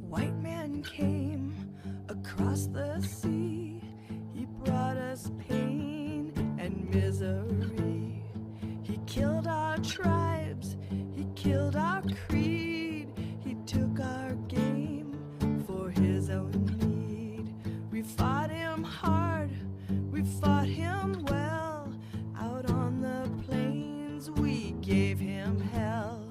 White man came across the sea. He brought us pain and misery. He killed our tribes. He killed our creed. He took our game for his own need. We fought him hard. We fought him well. Out on the plains we gave him hell.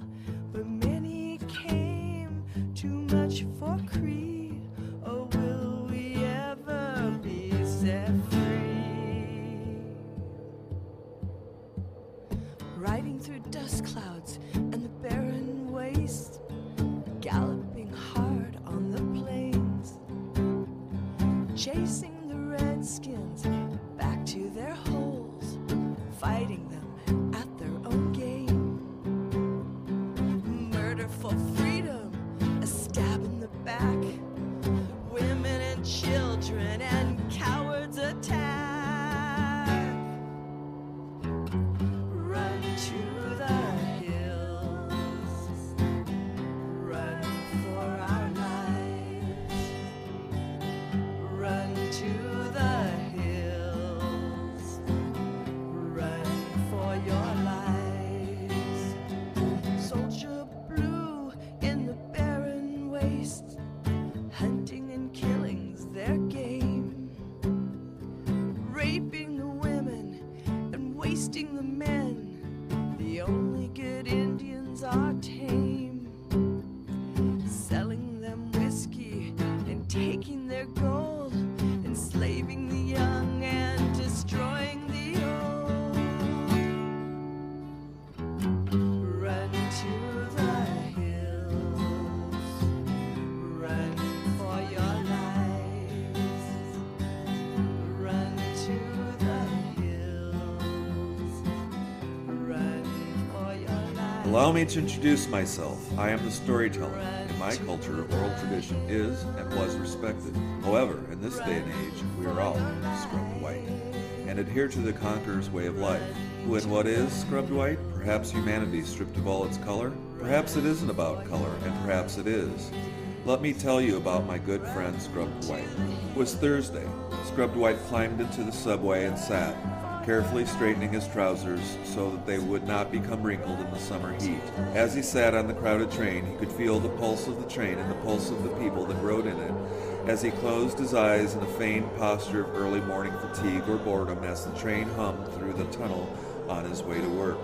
But many came, too much for creed. Or will we ever be set free? Riding through dust clouds and the barren waste, galloping hard on the plains, chasing the redskins back to their holes, fighting them at their own game. Murder for freedom, a stab in the back, women and children and cowards attack. Run to the hills, run for our lives. Run to the hills, run for your lives. Soldier blue in the barren waste, hunting and killing's their game. Raping the women and wasting the men, the only good Indians are tame. Selling them whiskey and taking their gold, enslaving the young and destroying the old. Run to the hills, run for your lives. Run to the hills, run for your lives. Allow me to introduce myself. I am the storyteller. In my culture, oral tradition is and was respected. However, in this day and age, we are all scrubbed white and adhere to the conqueror's way of life. Who and what is scrubbed white? Perhaps humanity stripped of all its color? Perhaps it isn't about color, and perhaps it is. Let me tell you about my good friend Scrubbed White. It was Thursday. Scrubbed White climbed into the subway and sat, carefully straightening his trousers so that they would not become wrinkled in the summer heat. As he sat on the crowded train, he could feel the pulse of the train and the pulse of the people that rode in it, as he closed his eyes in a feigned posture of early morning fatigue or boredom as the train hummed through the tunnel on his way to work.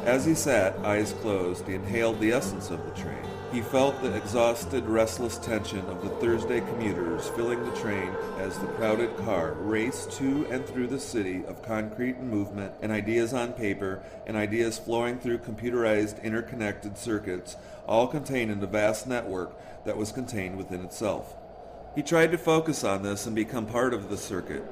As he sat, eyes closed, he inhaled the essence of the train. He felt the exhausted, restless tension of the Thursday commuters filling the train as the crowded car raced to and through the city of concrete and movement and ideas on paper and ideas flowing through computerized, interconnected circuits, all contained in a vast network that was contained within itself. He tried to focus on this and become part of the circuit,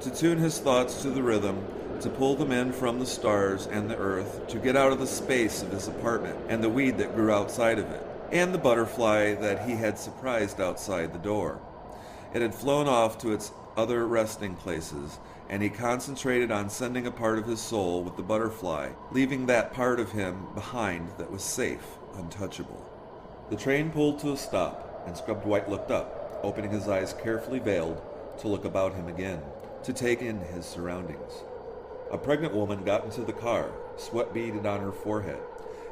to tune his thoughts to the rhythm, to pull them in from the stars and the earth, to get out of the space of his apartment and the weed that grew outside of it, and the butterfly that he had surprised outside the door. It had flown off to its other resting places, and he concentrated on sending a part of his soul with the butterfly, leaving that part of him behind that was safe, untouchable. The train pulled to a stop, and Scrubbed White looked up, opening his eyes carefully veiled to look about him again, to take in his surroundings. A pregnant woman got into the car, sweat beaded on her forehead.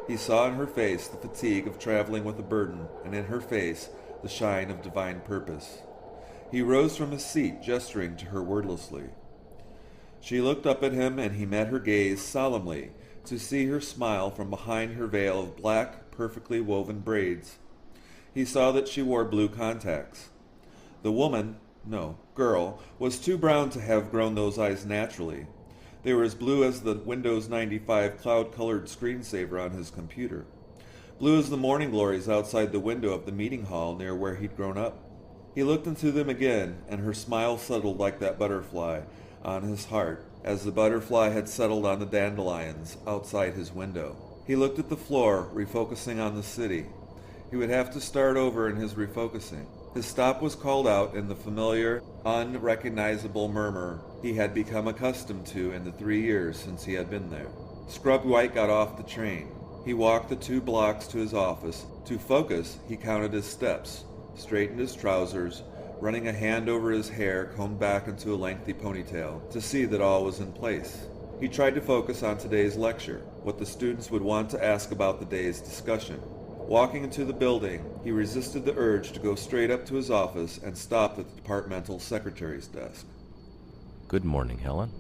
He saw in her face the fatigue of traveling with a burden, and in her face the shine of divine purpose. He rose from his seat, gesturing to her wordlessly. She looked up at him, and he met her gaze solemnly, to see her smile from behind her veil of black, perfectly woven braids. He saw that she wore blue contacts. The woman, no, girl, was too brown to have grown those eyes naturally. They were as blue as the Windows 95 cloud-colored screensaver on his computer. Blue as the morning glories outside the window of the meeting hall near where he'd grown up. He looked into them again, and her smile settled like that butterfly on his heart, as the butterfly had settled on the dandelions outside his window. He looked at the floor, refocusing on the city. He would have to start over in his refocusing. His stop was called out in the familiar, unrecognizable murmur he had become accustomed to in the 3 years since he had been there. Scubbed White got off the train. He walked the 2 blocks to his office. To focus, he counted his steps, straightened his trousers, running a hand over his hair combed back into a lengthy ponytail, to see that all was in place. He tried to focus on today's lecture, what the students would want to ask about the day's discussion. Walking into the building, he resisted the urge to go straight up to his office and stopped at the departmental secretary's desk. Good morning, Helen.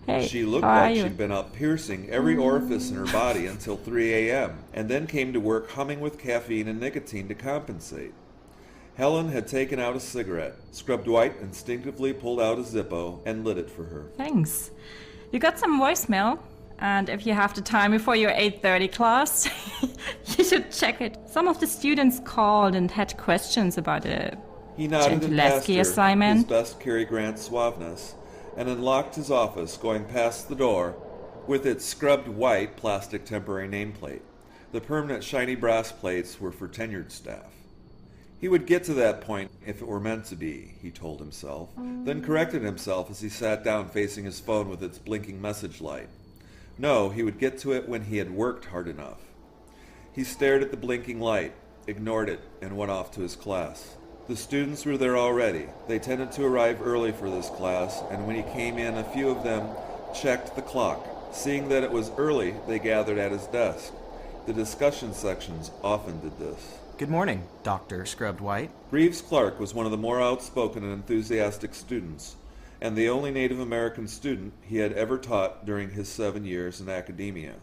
Hey, She looked how are like you? she'd been up piercing every orifice in her body until 3 a.m., and then came to work humming with caffeine and nicotine to compensate. Helen had taken out a cigarette. Scubbed White instinctively pulled out a Zippo and lit it for her. Thanks. You got some voicemail, and if you have the time before your 8:30 class, you should check it. Some of the students called and had questions about the He nodded and passed Gentileschi her, assignment. his best Cary Grant suaveness, and unlocked his office, going past the door with its Scubbed White plastic temporary nameplate. The permanent shiny brass plates were for tenured staff. He would get to that point if it were meant to be, he told himself, then corrected himself as he sat down facing his phone with its blinking message light. No, he would get to it when he had worked hard enough. He stared at the blinking light, ignored it, and went off to his class. The students were there already. They tended to arrive early for this class, and when he came in, a few of them checked the clock. Seeing that it was early, they gathered at his desk. The discussion sections often did this. Good morning, Dr. Scubbed White. Reeves Clark was one of the more outspoken and enthusiastic students, and the only Native American student he had ever taught during his 7 years in academia.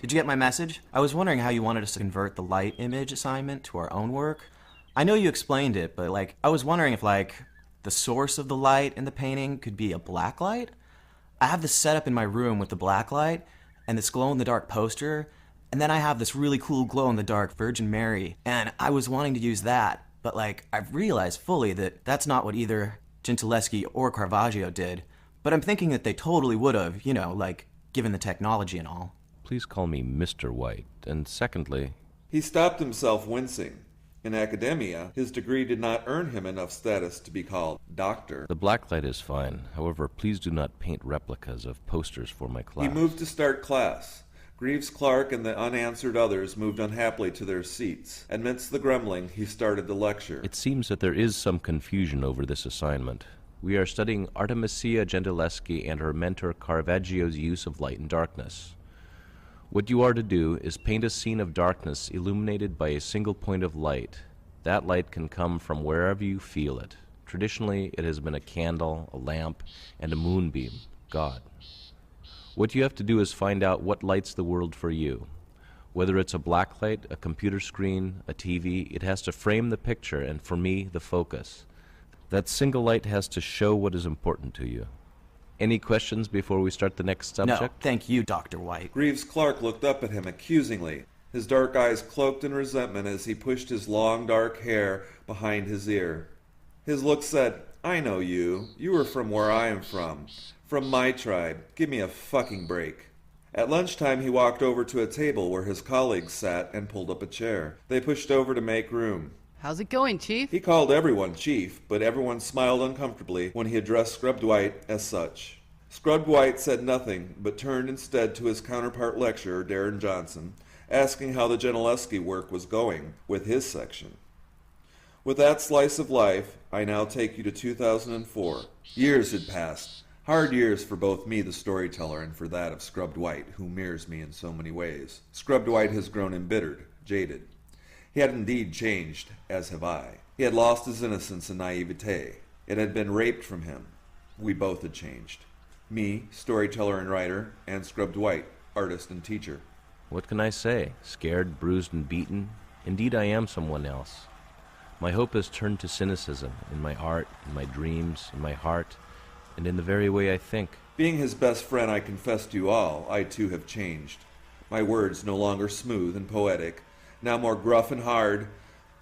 Did you get my message? I was wondering how you wanted us to convert the light image assignment to our own work. I know you explained it, but I was wondering if the source of the light in the painting could be a black light? I have this set up in my room with the black light and this glow-in-the-dark poster, and then I have this really cool glow-in-the-dark Virgin Mary, and I was wanting to use that, but I've realized fully that that's not what either Gentileschi or Caravaggio did, but I'm thinking that they totally would have, given the technology and all. Please call me Mr. White. And secondly, He stopped himself wincing. In academia, his degree did not earn him enough status to be called doctor. the blacklight is fine. However, please do not paint replicas of posters for my class. He moved to start class. Reeves Clark and the unanswered others moved unhappily to their seats. Amidst the grumbling, he started the lecture. It seems that there is some confusion over this assignment. We are studying Artemisia Gentileschi and her mentor Caravaggio's use of light and darkness. What you are to do is paint a scene of darkness illuminated by a single point of light. That light can come from wherever you feel it. Traditionally, it has been a candle, a lamp, and a moonbeam, God. What you have to do is find out what lights the world for you. Whether it's a black light, a computer screen, a TV, it has to frame the picture and, for me, the focus. That single light has to show what is important to you. Any questions before we start the next subject? No, thank you, Dr. White. Reeves Clark looked up at him accusingly, his dark eyes cloaked in resentment as he pushed his long dark hair behind his ear. His look said, I know you. You are from where I am from my tribe. Give me a fucking break. At lunchtime, he walked over to a table where his colleagues sat and pulled up a chair. They pushed over to make room. How's it going, Chief? He called everyone chief, but everyone smiled uncomfortably when he addressed Scubbed White as such. Scubbed White said nothing, but turned instead to his counterpart lecturer, Darren Johnson, asking how the Gentileschi work was going with his section. With that slice of life, I now take you to 2004. Years had passed. Hard years for both me, the storyteller, and for that of Scubbed White, who mirrors me in so many ways. Scubbed White has grown embittered, jaded. He had indeed changed, as have I. He had lost his innocence and naivete. It had been raped from him. We both had changed. Me, storyteller and writer, and Scubbed White, artist and teacher. What can I say? Scared, bruised, and beaten? Indeed, I am someone else. My hope has turned to cynicism in my art, in my dreams, in my heart, and in the very way I think. Being his best friend, I confess to you all, I too have changed. My words no longer smooth and poetic, now more gruff and hard,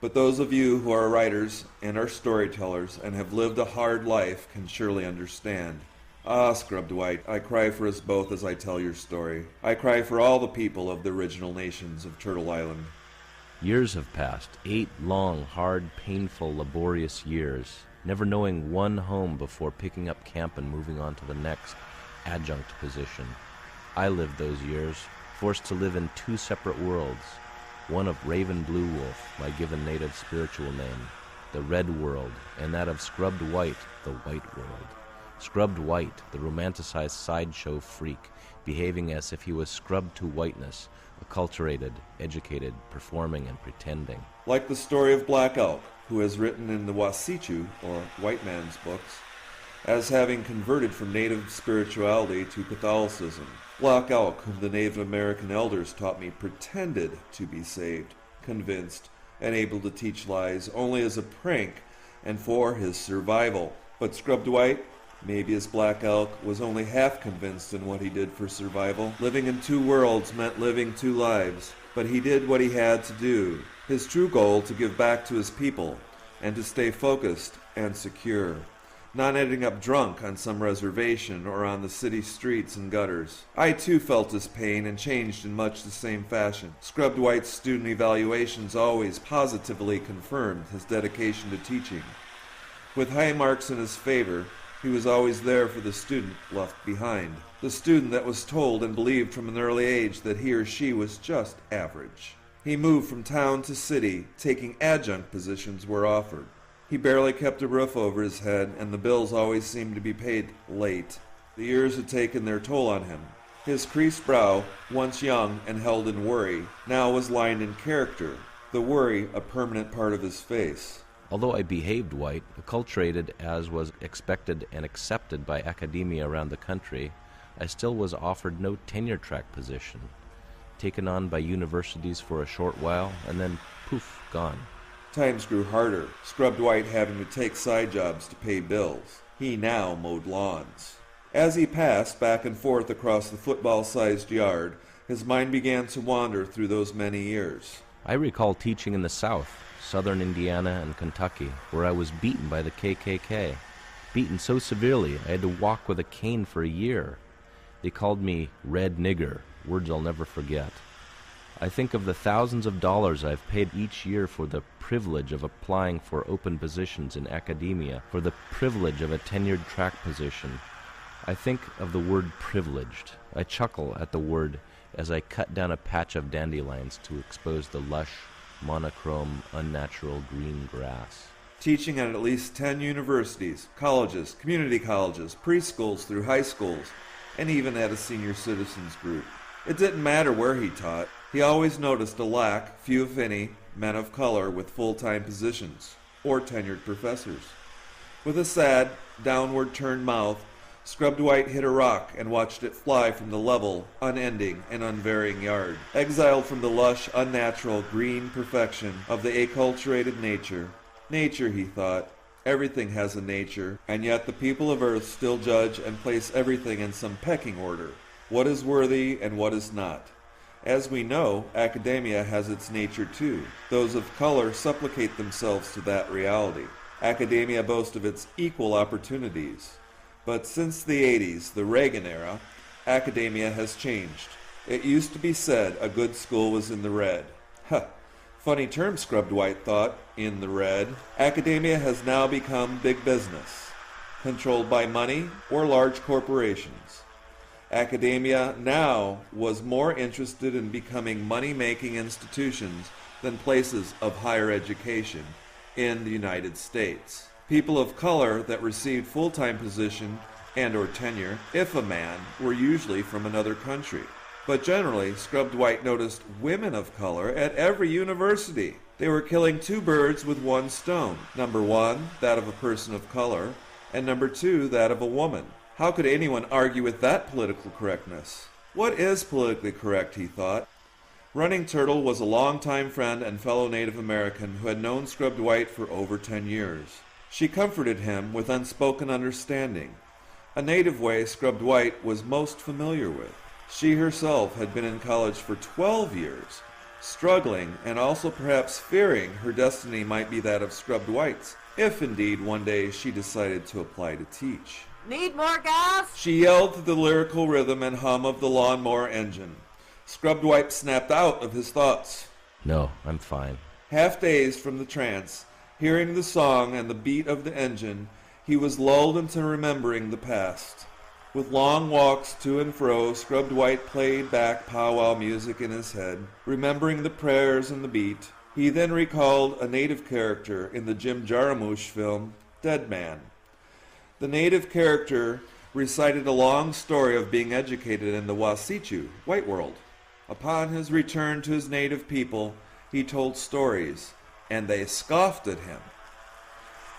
but those of you who are writers and are storytellers and have lived a hard life can surely understand. Ah, Scubbed White, I cry for us both as I tell your story. I cry for all the people of the original nations of Turtle Island. Years have passed, 8 long, hard, painful, laborious years, never knowing one home before picking up camp and moving on to the next adjunct position. I lived those years, forced to live in 2 separate worlds, one of Raven Blue Wolf, my given native spiritual name, the red world, and that of Scubbed White, the white world. Scubbed White, the romanticized sideshow freak, behaving as if he was scrubbed to whiteness, acculturated, educated, performing and pretending. Like the story of Black Elk, who is written in the Wasichu, or white man's books, as having converted from native spirituality to Catholicism. Black Elk, whom the Native American elders taught me, pretended to be saved, convinced, and able to teach lies only as a prank and for his survival. But Scubbed White, maybe as Black Elk, was only half convinced in what he did for survival. Living in 2 worlds meant living 2 lives, but he did what he had to do. His true goal to give back to his people and to stay focused and secure, not ending up drunk on some reservation or on the city streets and gutters. I too felt his pain and changed in much the same fashion. Scubbed White's student evaluations always positively confirmed his dedication to teaching. With high marks in his favor, he was always there for the student left behind, the student that was told and believed from an early age that he or she was just average. He moved from town to city, taking adjunct positions where offered. He barely kept a roof over his head, and the bills always seemed to be paid late. The years had taken their toll on him. His creased brow, once young and held in worry, now was lined in character, the worry a permanent part of his face. Although I behaved white, acculturated as was expected and accepted by academia around the country, I still was offered no tenure-track position, taken on by universities for a short while, and then poof, gone. Times grew harder, Scubbed White having to take side jobs to pay bills. He now mowed lawns. As he passed back and forth across the football-sized yard, his mind began to wander through those many years. I recall teaching in the South, southern Indiana and Kentucky, where I was beaten by the KKK. Beaten so severely I had to walk with a cane for a year. They called me Red Nigger, words I'll never forget. I think of the thousands of dollars I've paid each year for the privilege of applying for open positions in academia, for the privilege of a tenured track position. I think of the word privileged. I chuckle at the word as I cut down a patch of dandelions to expose the lush, monochrome, unnatural green grass. Teaching at least 10 universities, colleges, community colleges, preschools through high schools, and even at a senior citizens group. It didn't matter where he taught. He always noticed a lack, few if any, men of color with full-time positions, or tenured professors. With a sad, downward-turned mouth, Scubbed White hit a rock and watched it fly from the level, unending, and unvarying yard. Exiled from the lush, unnatural, green perfection of the acculturated nature. Nature, he thought. Everything has a nature, and yet the people of Earth still judge and place everything in some pecking order. What is worthy and what is not. As we know, academia has its nature too. Those of color supplicate themselves to that reality. Academia boasts of its equal opportunities. But since the 80s, the Reagan era, academia has changed. It used to be said a good school was in the red. Huh. Funny term, Scubbed White thought, in the red. Academia has now become big business, controlled by money or large corporations. Academia now was more interested in becoming money-making institutions than places of higher education in the United States. People of color that received full-time position and or tenure, if a man, were usually from another country. But generally, Scubbed White noticed women of color at every university. They were killing 2 birds with 1 stone. Number 1, that of a person of color, and number 2, that of a woman. How could anyone argue with that political correctness? What is politically correct, he thought. Running Turtle was a longtime friend and fellow Native American who had known Scubbed White for over 10 years. She comforted him with unspoken understanding, a native way Scubbed White was most familiar with. She herself had been in college for 12 years, struggling and also perhaps fearing her destiny might be that of Scubbed White's, if indeed one day she decided to apply to teach. Need more gas? She yelled to the lyrical rhythm and hum of the lawnmower engine. Scubbed White snapped out of his thoughts. No, I'm fine. Half dazed from the trance, hearing the song and the beat of the engine, he was lulled into remembering the past. With long walks to and fro, Scubbed White played back powwow music in his head, remembering the prayers and the beat. He then recalled a native character in the Jim Jarmusch film, Dead Man. The native character recited a long story of being educated in the Wasichu, white world. Upon his return to his native people, he told stories, and they scoffed at him.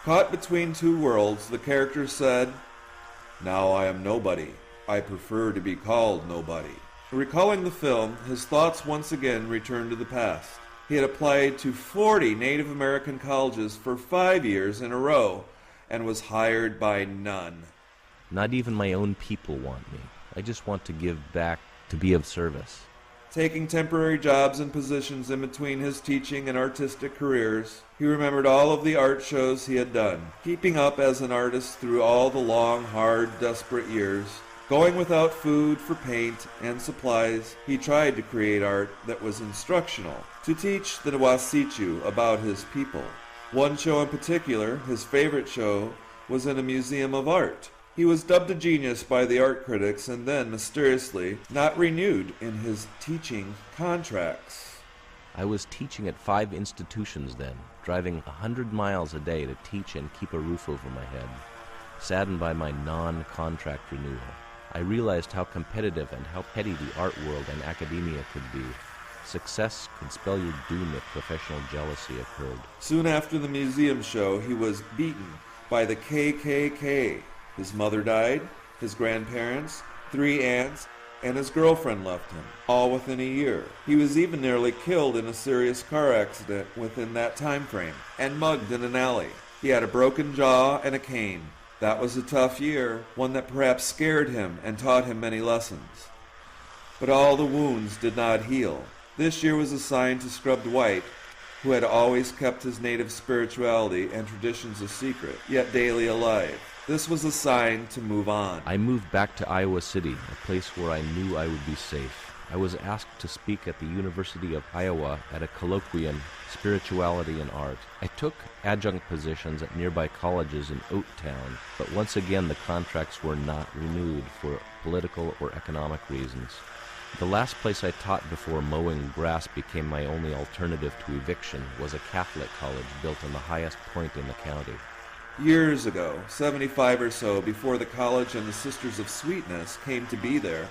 Caught between two worlds, the character said, "Now I am nobody. I prefer to be called nobody." Recalling the film, his thoughts once again returned to the past. He had applied to 40 Native American colleges for 5 years in a row and was hired by none. Not even my own people want me. I just want to give back, to be of service. Taking temporary jobs and positions in between his teaching and artistic careers, he remembered all of the art shows he had done, keeping up as an artist through all the long, hard, desperate years. Going without food for paint and supplies, he tried to create art that was instructional, to teach the Wasichu about his people. One show in particular, his favorite show, was in a museum of art. He was dubbed a genius by the art critics and then, mysteriously, not renewed in his teaching contracts. I was teaching at 5 institutions then, driving 100 miles a day to teach and keep a roof over my head. Saddened by my non-contract renewal, I realized how competitive and how petty the art world and academia could be. Success could spell your doom if professional jealousy occurred. Soon after the museum show, he was beaten by the KKK. His mother died, his grandparents, 3 aunts, and his girlfriend left him, all within a year. He was even nearly killed in a serious car accident within that time frame, and mugged in an alley. He had a broken jaw and a cane. That was a tough year, one that perhaps scared him and taught him many lessons. But all the wounds did not heal. This year was assigned to Scubbed White, who had always kept his native spirituality and traditions a secret, yet daily alive. This was a sign to move on. I moved back to Iowa City, a place where I knew I would be safe. I was asked to speak at the University of Iowa at a colloquium, Spirituality and Art. I took adjunct positions at nearby colleges in Oaktown, but once again the contracts were not renewed for political or economic reasons. The last place I taught before mowing grass became my only alternative to eviction was a Catholic college built on the highest point in the county. Years ago, 75 or so before the college and the Sisters of Sweetness came to be there,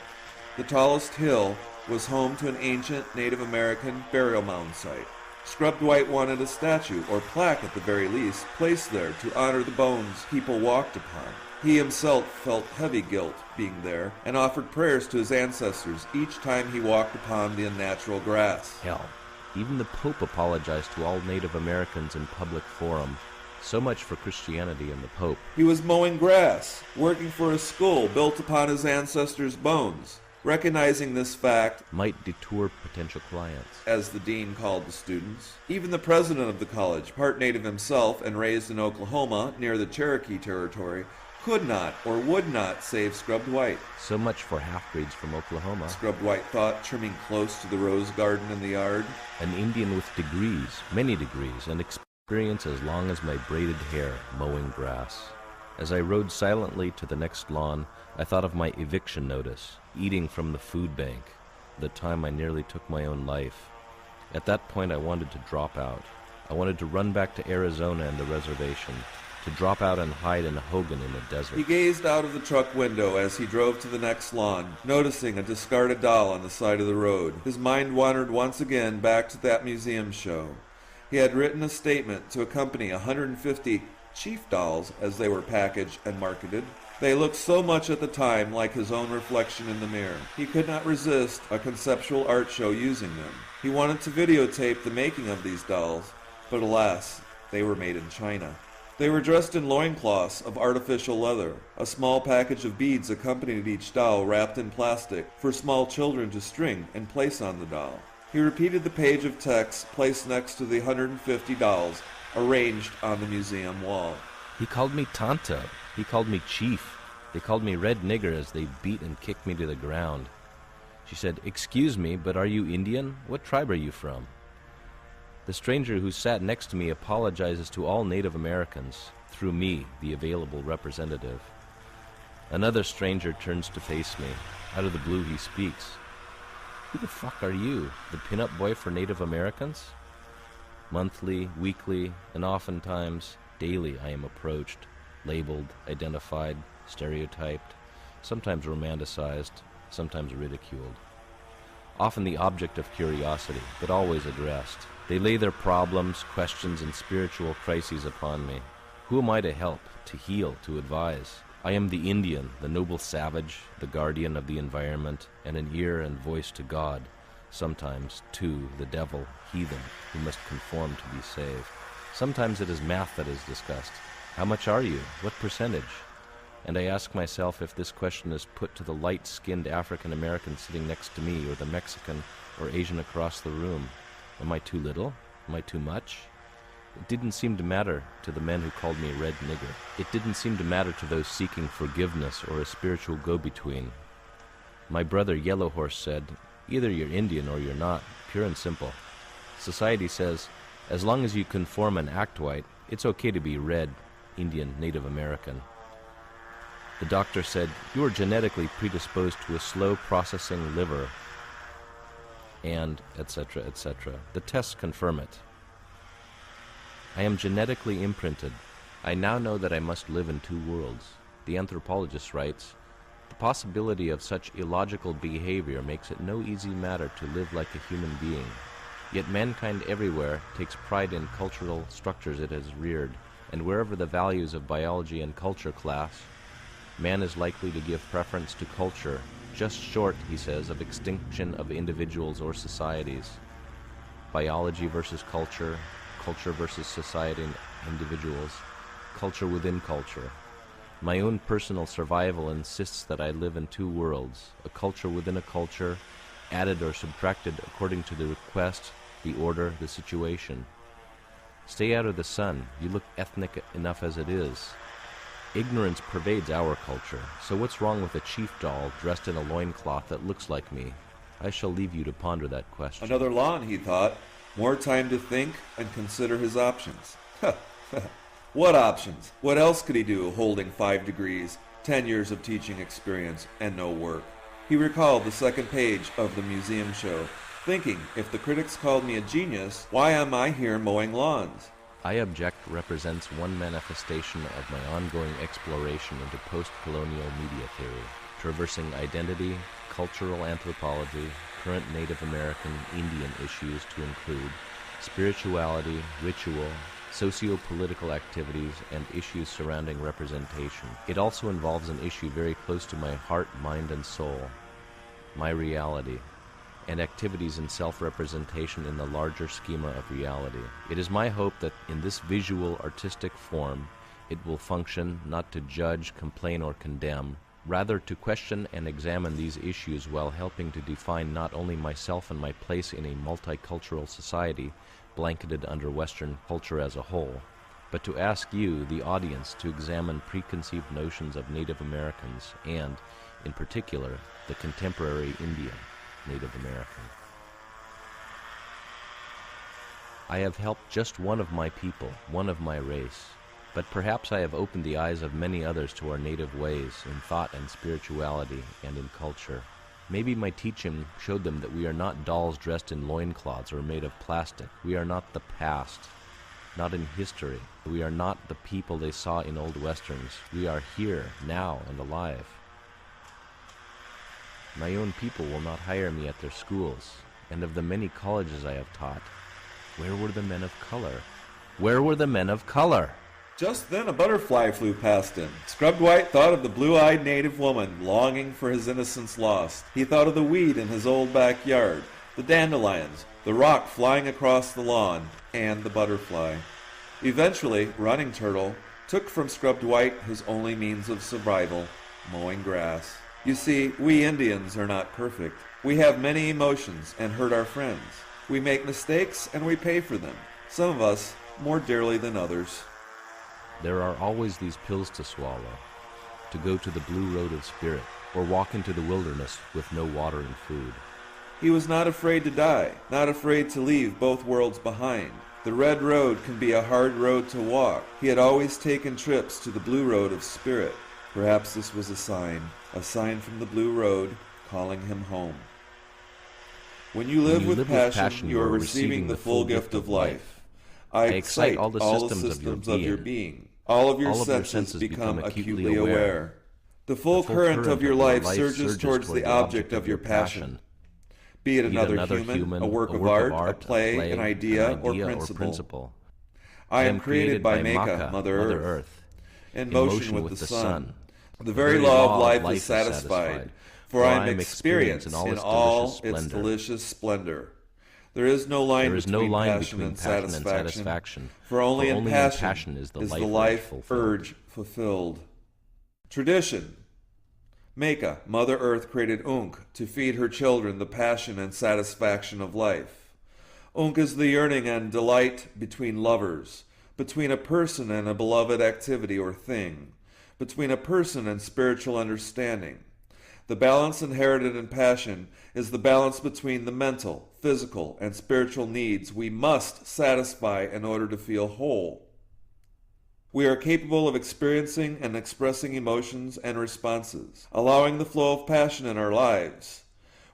the tallest hill was home to an ancient Native American burial mound site. Scubbed White wanted a statue, or plaque at the very least, placed there to honor the bones people walked upon. He himself felt heavy guilt being there, and offered prayers to his ancestors each time he walked upon the unnatural grass. Hell, even the Pope apologized to all Native Americans in public forum. So much for Christianity and the Pope. He was mowing grass, working for a school built upon his ancestors' bones. Recognizing this fact Might detour potential clients. as the dean called the students. Even the president of the college, part native himself and raised in Oklahoma near the Cherokee territory, could not or would not save Scubbed White. So much for half-breeds from Oklahoma. Scubbed White thought, trimming close to the rose garden in the yard. An Indian with degrees, many degrees, and experience as long as my braided hair mowing grass. As I rode silently to the next lawn, I thought of my eviction notice, eating from the food bank, the time I nearly took my own life. At that point I wanted to drop out. I wanted to run back to Arizona and the reservation, to drop out and hide in a hogan in the desert. He gazed out of the truck window as he drove to the next lawn, noticing a discarded doll on the side of the road. His mind wandered once again back to that museum show. He had written a statement to accompany 150 chief dolls as they were packaged and marketed. They looked so much at the time like his own reflection in the mirror. He could not resist a conceptual art show using them. He wanted to videotape the making of these dolls, but alas, they were made in China. They were dressed in loincloths of artificial leather. A small package of beads accompanied each doll wrapped in plastic for small children to string and place on the doll. He repeated the page of text placed next to the 150 dolls arranged on the museum wall. He called me Tonto. He called me Chief. They called me Red Nigger as they beat and kicked me to the ground. She said, "Excuse me, but are you Indian? What tribe are you from?" The stranger who sat next to me apologizes to all Native Americans, through me, the available representative. Another stranger turns to face me. Out of the blue he speaks. Who the fuck are you? The pinup boy for Native Americans? Monthly, weekly, and oftentimes daily I am approached, labeled, identified, stereotyped, sometimes romanticized, sometimes ridiculed. Often the object of curiosity, but always addressed. They lay their problems, questions, and spiritual crises upon me. Who am I to help, to heal, to advise? I am the Indian, the noble savage, the guardian of the environment, and an ear and voice to God, sometimes, too, the devil, heathen, who must conform to be saved. Sometimes it is math that is discussed. How much are you? What percentage? And I ask myself if this question is put to the light-skinned African American sitting next to me, or the Mexican or Asian across the room. Am I too little? Am I too much? It didn't seem to matter to the men who called me a red nigger. It didn't seem to matter to those seeking forgiveness or a spiritual go-between. My brother Yellow Horse said, either you're Indian or you're not, pure and simple. Society says, as long as you conform and act white, it's okay to be red, Indian, Native American. The doctor said, you are genetically predisposed to a slow processing liver, and etc., etc. The tests confirm it. I am genetically imprinted. I now know that I must live in two worlds. The anthropologist writes, the possibility of such illogical behavior makes it no easy matter to live like a human being. Yet mankind everywhere takes pride in cultural structures it has reared, and wherever the values of biology and culture clash, man is likely to give preference to culture, just short, he says, of extinction of individuals or societies. Biology versus culture, culture versus society and individuals, culture within culture. My own personal survival insists that I live in two worlds, a culture within a culture, added or subtracted according to the request, the order, the situation. Stay out of the sun. You look ethnic enough as it is. Ignorance pervades our culture, so what's wrong with a chief doll dressed in a loincloth that looks like me? I shall leave you to ponder that question. Another lawn, he thought. More time to think and consider his options. What options? What else could he do holding 5 degrees, 10 years of teaching experience, and no work? He recalled the second page of the museum show, thinking, if the critics called me a genius, why am I here mowing lawns? I Object represents one manifestation of my ongoing exploration into post-colonial media theory, traversing identity, cultural anthropology, current Native American Indian issues to include spirituality, ritual, socio-political activities, and issues surrounding representation. It also involves an issue very close to my heart, mind, and soul, my reality, and activities in self-representation in the larger schema of reality. It is my hope that in this visual, artistic form, it will function not to judge, complain, or condemn, rather to question and examine these issues while helping to define not only myself and my place in a multicultural society blanketed under Western culture as a whole, but to ask you, the audience, to examine preconceived notions of Native Americans and, in particular, the contemporary Indian Native American. I have helped just one of my people, one of my race, but perhaps I have opened the eyes of many others to our native ways in thought and spirituality and in culture. Maybe my teaching showed them that we are not dolls dressed in loincloths or made of plastic. We are not the past, not in history. We are not the people they saw in old westerns. We are here, now, and alive. My own people will not hire me at their schools, and of the many colleges I have taught, where were the men of color? Where were the men of color? Just then a butterfly flew past him. Scubbed White thought of the blue-eyed native woman longing for his innocence lost. He thought of the weed in his old backyard, the dandelions, the rock flying across the lawn, and the butterfly. Eventually, Running Turtle took from Scubbed White his only means of survival, mowing grass. You see, we Indians are not perfect. We have many emotions and hurt our friends. We make mistakes and we pay for them, some of us more dearly than others. There are always these pills to swallow, to go to the blue road of spirit, or walk into the wilderness with no water and food. He was not afraid to die, not afraid to leave both worlds behind. The red road can be a hard road to walk. He had always taken trips to the blue road of spirit. Perhaps this was a sign from the blue road calling him home. When you live with passion, you are receiving the full gift of life. I excite all the systems of your being. All of your senses become acutely aware. The full current of your life surges towards the object of your passion. Be it another human, a work of art, a play, an idea, or principle. I am created by Mecca, Mother Earth, in motion with the sun. The very law of life is satisfied, for I am experienced in all its delicious splendor. There is no line between passion and satisfaction, for only in passion is the life urge fulfilled. Tradition. Mecca, Mother Earth, created Unk to feed her children the passion and satisfaction of life. Unk is the yearning and delight between lovers, between a person and a beloved activity or thing, between a person and spiritual understanding. The balance inherited in passion is the balance between the mental, physical, and spiritual needs we must satisfy in order to feel whole. We are capable of experiencing and expressing emotions and responses, allowing the flow of passion in our lives.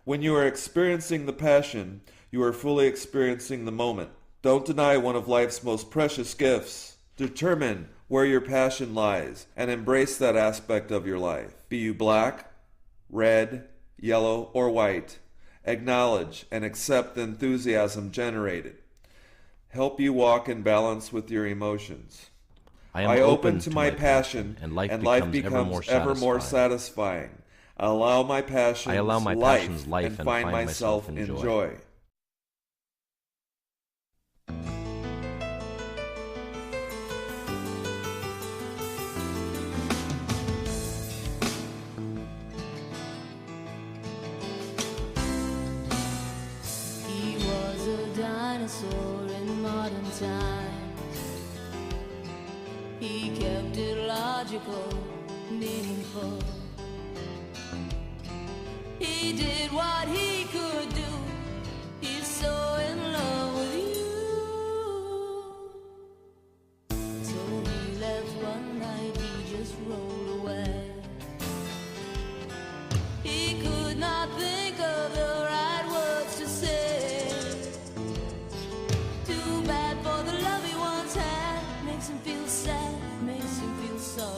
When you are experiencing the passion, you are fully experiencing the moment. Don't deny one of life's most precious gifts. Determine where your passion lies and embrace that aspect of your life. Be you black, red, yellow, or white, acknowledge and accept the enthusiasm generated. Help you walk in balance with your emotions. I open to my passion, and life becomes ever more satisfying. I allow my passion's life and find myself in joy. He was a dinosaur in modern times. He kept it logical, meaningful. He did what he could do. He's so in love with you. So he left one night, he just rolled away. He could not think of the right words to say. Too bad for the love he once had. Makes him feel sad, makes him feel sorry.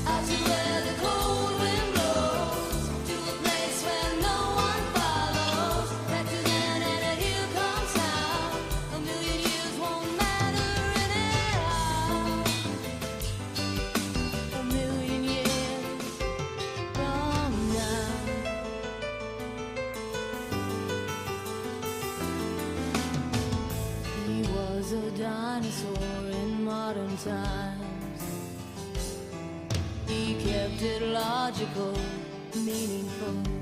Out to where the cold wind blows, to a place where no one follows. Back again and here comes how. A million years won't matter anyhow. A million years from now. He was a dinosaur in modern times. He kept it logical, meaningful.